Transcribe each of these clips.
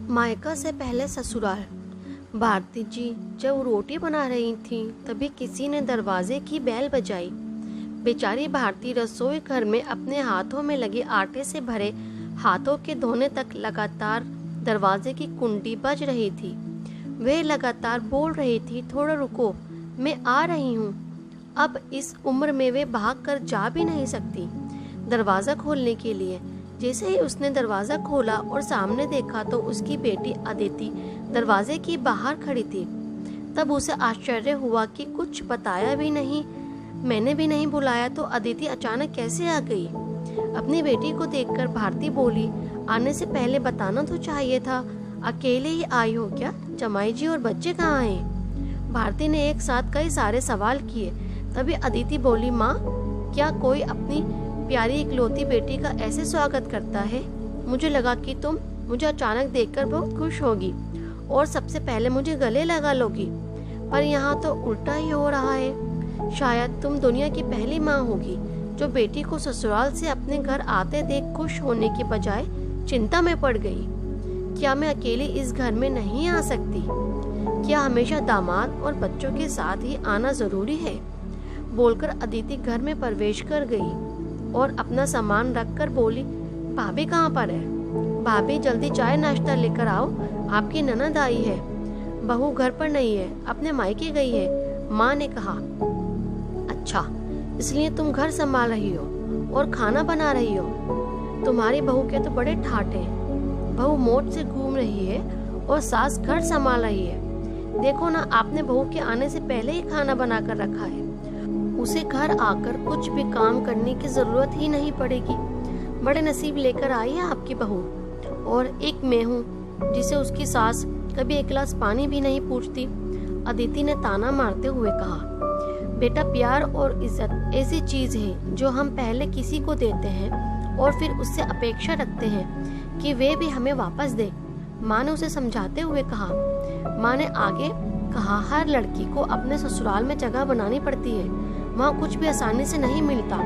मायका से पहले ससुराल। भारती जी जब रोटी बना रही थीं तभी किसी ने दरवाजे की बेल बजाई। बेचारी भारती रसोई घर में अपने हाथों में लगे आटे से भरे हाथों के धोने तक लगातार दरवाजे की कुंडी बज रही थी। वह लगातार बोल रही थी, थोड़ा रुको, मैं आ रही हूँ। अब इस उम्र में वे भाग कर जा भी नहीं सकती दरवाज़ा खोलने के लिए। जैसे ही उसने दरवाज़ा खोला और सामने देखा तो उसकी बेटी अदिति दरवाजे की बाहर खड़ी थी। तब उसे आश्चर्य हुआ कि कुछ बताया भी नहीं, मैंने भी नहीं बुलाया तो अदिति अचानक कैसे आ गई। अपनी बेटी को देखकर भारती बोली, आने से पहले बताना तो चाहिए था, अकेले ही आई हो क्या? जमाई जी और बच्चे कहाँ हैं? भारती ने एक साथ कई सारे सवाल किए। तभी अदिति बोली, माँ, क्या कोई अपनी प्यारी इकलौती बेटी का ऐसे स्वागत करता है? मुझे लगा कि तुम मुझे अचानक देखकर बहुत खुश होगी और सबसे पहले मुझे गले लगा लोगी, पर यहाँ तो उल्टा ही हो रहा है। शायद तुम दुनिया की पहली माँ होगी जो बेटी को ससुराल से अपने घर आते देख खुश होने के बजाय चिंता में पड़ गई। क्या मैं अकेली इस घर में नहीं आ सकती? क्या हमेशा दामाद और बच्चों के साथ ही आना जरूरी है? बोलकर अदिति घर में प्रवेश कर गई और अपना सामान रखकर बोली, भाभी कहाँ पर है? भाभी जल्दी चाय नाश्ता लेकर आओ, आपकी ननद आई है। बहू घर पर नहीं है, अपने मायके गई है, माँ ने कहा। अच्छा, इसलिए तुम घर संभाल रही हो और खाना बना रही हो। तुम्हारी बहू के तो बड़े ठाठ हैं। बहू मोट से घूम रही है और सास घर संभाल रही है। देखो ना, आपने बहू के आने से पहले ही खाना बना कर रखा है। उसे घर आकर कुछ भी काम करने की जरूरत ही नहीं पड़ेगी। बड़े नसीब लेकर आई है आपकी बहू। और एक मैं हूँ जिसे उसकी सास कभी एक गिलास पानी भी नहीं पूछती। अदिति ने ताना मारते हुए कहा, बेटा, प्यार और इज्जत ऐसी चीज है जो हम पहले किसी को देते हैं और फिर उससे अपेक्षा रखते हैं कि वे भी हमें वापस दे। माँ ने उसे समझाते हुए कहा। माँ ने आगे कहा, हर लड़की को अपने ससुराल में जगह बनानी पड़ती है, वहाँ कुछ भी आसानी से नहीं मिलता।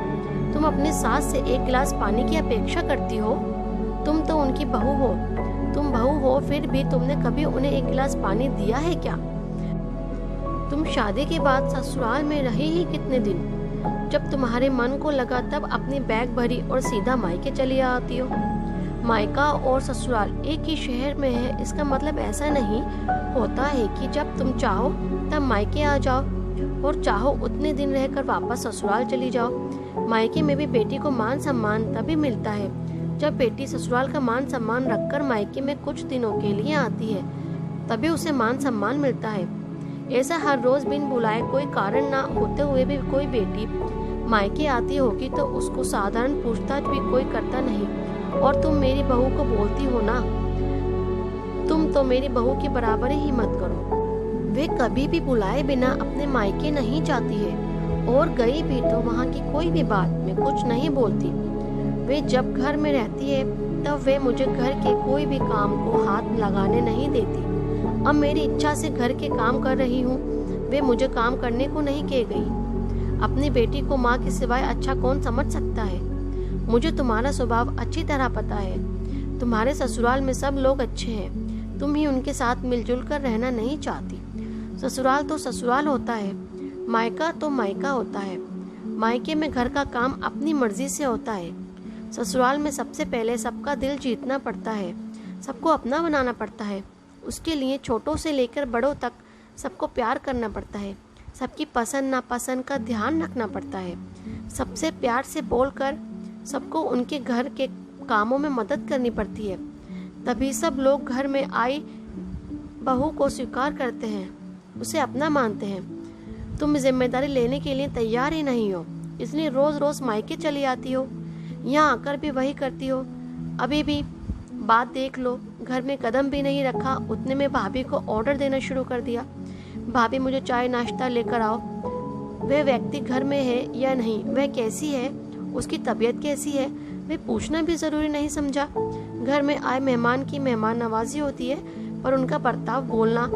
तुम अपनी सास से एक गिलास पानी की अपेक्षा करती हो? तुम तो उनकी बहू हो। तुम बहू हो, फिर भी तुमने कभी उन्हें एक गिलास पानी दिया है क्या? तुम शादी के बाद ससुराल में रही ही कितने दिन? जब तुम्हारे मन को लगा तब अपनी बैग भरी और सीधा मायके चली आती हो। मायका और ससुराल एक ही शहर में है, इसका मतलब ऐसा नहीं होता है कि जब तुम चाहो तब मायके आ जाओ और चाहो उतने दिन रहकर वापस ससुराल चली जाओ। मायके में भी बेटी को मान सम्मान तभी मिलता है जब बेटी ससुराल का मान सम्मान रखकर मायके में कुछ दिनों के लिए आती है, तभी उसे मान सम्मान मिलता है। ऐसा हर रोज बिन बुलाए कोई कारण ना होते हुए भी कोई बेटी मायके आती होगी तो उसको साधारण पूछताछ भी कोई करता नहीं। और तुम मेरी बहू को बोलती हो ना, तुम तो मेरी बहू की बराबरी ही मत करो। वे कभी भी बुलाए बिना अपने मायके नहीं जाती है और गई भी तो वहाँ की कोई भी बात में कुछ नहीं बोलती। वे जब घर में रहती है तब वे मुझे घर के कोई भी काम को हाथ लगाने नहीं देती। अब मेरी इच्छा से घर के काम कर रही हूँ, वे मुझे काम करने को नहीं कह गई। अपनी बेटी को माँ के सिवाय अच्छा कौन समझ सकता है? मुझे तुम्हारा स्वभाव अच्छी तरह पता है। तुम्हारे ससुराल में सब लोग अच्छे हैं, तुम ही उनके साथ मिलजुल कर रहना नहीं चाहती। ससुराल तो ससुराल होता है, मायका तो मायका होता है। मायके में घर का काम अपनी मर्जी से होता है। ससुराल में सबसे पहले सबका दिल जीतना पड़ता है, सबको अपना बनाना पड़ता है। उसके लिए छोटों से लेकर बड़ों तक सबको प्यार करना पड़ता है, सबकी पसंद नापसंद का ध्यान रखना पड़ता है, सबसे प्यार से बोलकर सबको उनके घर के कामों में मदद करनी पड़ती है। तभी सब लोग घर में आई बहू को स्वीकार करते हैं, उसे अपना मानते हैं। तुम जिम्मेदारी लेने के लिए तैयार ही नहीं हो, इसलिए रोज रोज मायके चली आती हो, यहाँ आकर भी वही करती हो। अभी भी बात देख लो, घर में कदम भी नहीं रखा, उतने में भाभी को ऑर्डर देना शुरू कर दिया, भाभी मुझे चाय नाश्ता लेकर आओ। वह व्यक्ति घर में है या नहीं, वह कैसी है, उसकी तबीयत कैसी है, वे पूछना भी जरूरी नहीं समझा। घर में आए मेहमान की मेहमान नवाजी होती है, पर उनका बर्ताव, बोलना,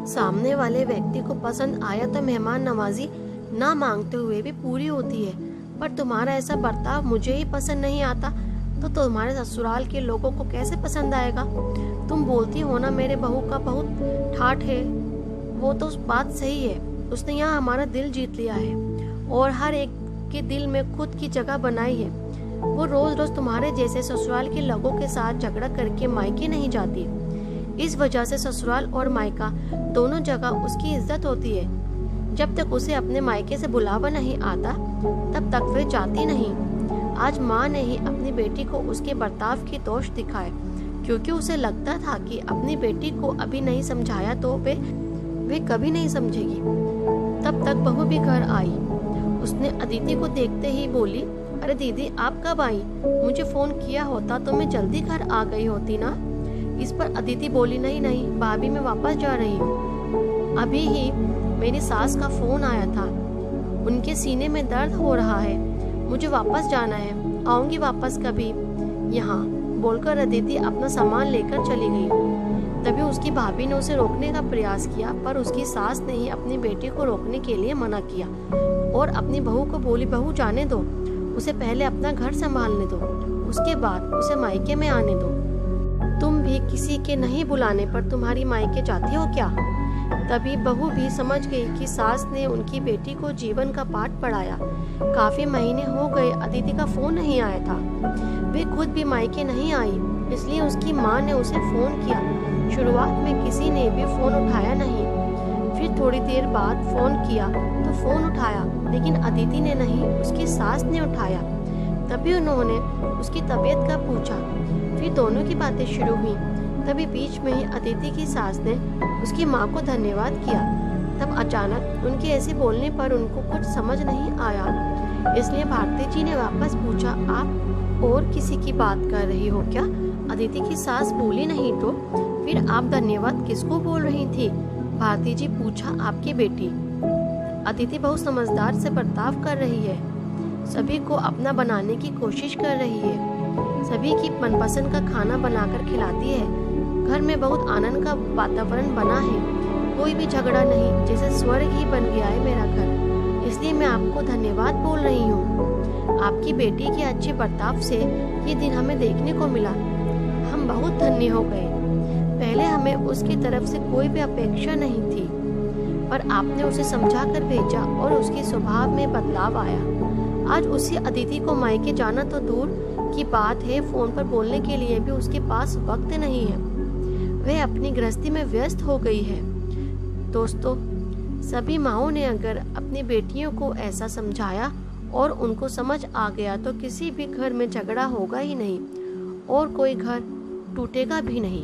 सामने वाले व्यक्ति को पसंद आया तो मेहमान नवाजी ना मांगते हुए भी पूरी होती है। पर तुम्हारा ऐसा बर्ताव मुझे ही पसंद नहीं आता। तो तुम्हारे ससुराल के लोगों को कैसे पसंद आएगा? तुम बोलती हो ना मेरे बहू का बहुत ठाठ है, वो तो बात सही है। उसने यहाँ हमारा दिल जीत लिया है और हर एक के दिल में खुद की जगह बनाई है। वो रोज रोज तुम्हारे जैसे ससुराल के लोगों के साथ झगड़ा करके मायके नहीं जाती। इस वजह से ससुराल और मायका दोनों जगह उसकी इज्जत होती है। जब तक उसे अपने मायके से बुलावा नहीं आता तब तक वे जाती नहीं। आज माँ ने ही अपनी बेटी को उसके बर्ताव की दोष दिखाए, क्योंकि उसे लगता था कि अपनी बेटी को अभी नहीं समझाया तो वे कभी नहीं समझेगी। तब तक बहू भी घर आई। उसने अदिति को देखते ही बोली, अरे दीदी आप कब आई? मुझे फोन किया होता तो मैं जल्दी घर आ गई होती ना। इस पर अदिति बोली, नहीं नहीं भाभी मैं वापस जा रही हूँ। अभी ही मेरी सास का फोन आया था, उनके सीने में दर्द हो रहा है, मुझे वापस जाना है, आऊंगी वापस कभी यहाँ, बोलकर अदिति अपना सामान लेकर चली गई। तभी उसकी भाभी ने उसे रोकने का प्रयास किया, पर उसकी सास ने ही अपनी बेटी को रोकने के लिए मना किया और अपनी बहू को बोली, बहू जाने दो, उसे पहले अपना घर संभालने दो, उसके बाद उसे मायके में आने दो। तुम भी किसी के नहीं बुलाने पर तुम्हारी मायके जाती हो क्या? तभी बहू भी समझ गई कि सास ने उनकी बेटी को जीवन का पाठ पढ़ाया। काफी महीने हो गए अदिति का फोन नहीं आया था। वे खुद भी मायके नहीं आई, इसलिए उसकी माँ ने उसे फोन किया। शुरुआत में किसी ने भी फोन उठाया नहीं, फिर थोड़ी देर बाद फोन किया तो फोन उठाया, लेकिन अदिति ने नहीं, उसकी सास ने उठाया। तभी उन्होंने उसकी तबीयत का पूछा, फिर दोनों की बातें शुरू हुई। तभी बीच में ही अदिति की सास ने उसकी माँ को धन्यवाद किया। तब अचानक उनके ऐसे बोलने पर उनको कुछ समझ नहीं आया, इसलिए भारती जी ने वापस पूछा, आप और किसी की बात कर रही हो क्या? अदिति की सास बोली, नहीं तो फिर आप धन्यवाद किसको बोल रही थी? भारती जी पूछा, आपकी बेटी। अदिति बहुत समझदार से बर्ताव कर रही है, सभी को अपना बनाने की कोशिश कर रही है, सभी की मनपसंद का खाना बनाकर खिलाती है। घर में बहुत आनंद का वातावरण बना है, कोई भी झगड़ा नहीं, जैसे स्वर्ग ही बन गया है मेरा घर। इसलिए मैं आपको धन्यवाद बोल रही हूँ। आपकी बेटी के अच्छे बर्ताव से ये दिन हमें देखने को मिला, हम बहुत धन्य हो गए। पहले हमें उसकी तरफ से कोई भी अपेक्षा नहीं थी, पर आपने उसे समझा कर भेजा और उसके स्वभाव में बदलाव आया। आज उसी अदिति को मायके जाना तो दूर की बात है, फोन पर बोलने के लिए भी उसके पास वक्त नहीं है, वह अपनी गृहस्थी में व्यस्त हो गई है। दोस्तों, सभी माँओं ने अगर अपनी बेटियों को ऐसा समझाया और उनको समझ आ गया तो किसी भी घर में झगड़ा होगा ही नहीं और कोई घर टूटेगा भी नहीं।